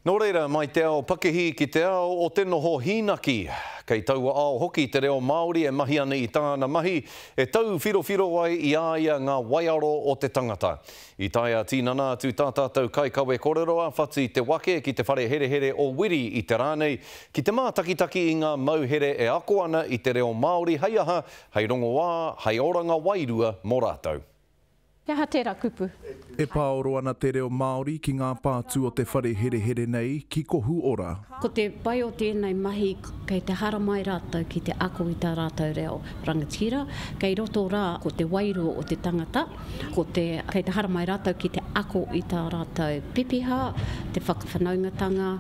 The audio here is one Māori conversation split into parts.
Nō reira, mai te ao Pakehi ki te ao o te noho Hinaki. Kei taua ao hoki te reo Māori e mahi ana i tāna mahi, e tau whirowhiro ai i āia ngā waiaro o te tangata. I taia tīnana atu tātātou kai kawe kōreroa, whati te wake ki te whare here here o Wiri i te rānei, ki te mātakitaki i ngā mauhere e ako ana i te reo Māori, hei aha, hei rongo wā, hei oranga wairua mō rātou. Kia ha tērā kupu. E pāoro ana te reo Māori ki ngā pātū o te whare here here nei ki kohu ora. Ko te pai o tēnei mahi kei te hara mai rātou ki te ako i tā rātou reo rangatira. Kei roto rā ko te wairua o te tangata, kei te hara mai rātou ki te ako i tā rātou pepeha, te whakawhanaungatanga,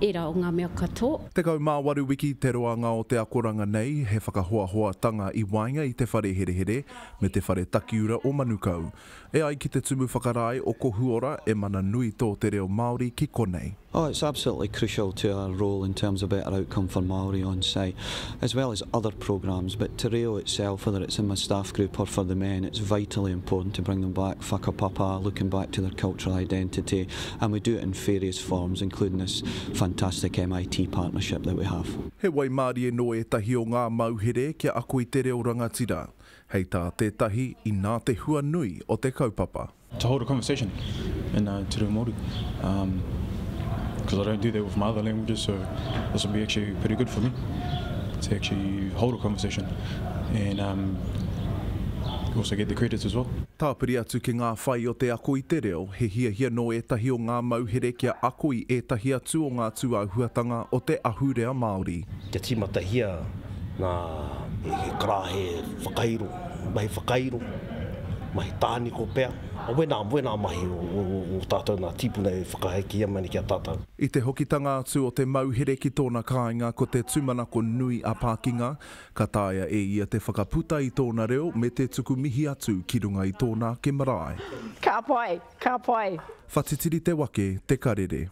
era o ngā mea katoa. Te kau māwaru wiki te roanga o te akoranga nei he whakahoahoa tanga i wainga i te whare here here me te whare takiura o Manukau. E ai ki te tumu whakarai o kohu ora e mana nui tō te reo Māori ki konei. Oh, it's absolutely crucial to our role in terms of better outcome for Māori on site, as well as other programmes. But Te Reo itself, whether it's in my staff group or for the men, it's vitally important to bring them back whakapapa, looking back to their cultural identity, and we do it in various forms, including this fantastic MIT partnership that we have. He wai Māori e no e tahi o ngā mauhere kia ako i te reo rangatira. Hei tā tētahi i nā te hua nui o te kaupapa. To hold a conversation in Te Reo Māori. Because I don't do that with my other languages, so this will be actually pretty good for me to actually hold a conversation and also get the credits as well. Tāpiri atu ki ngā whai o te ako i te reo, he hia no etahi o ngā mauhere kia ako i etahi atu o ngā tūauhuatanga o te ahurea Māori. Te timata hia nā karahe whakairo, mahi whakairo, mahi tāniko pēr. Wena mahi o tātou nā tipuna e whakaheki mani kia tātou. I te hokitanga atu o te mauhere ki tōna kāinga ko te tūmanako nui a Pākinga, ka tāia e ia te whakaputa i tōna reo me te tuku mihi atu ki runga i tōna ke marae. Ka pai. Whatitiri te wake, te karere.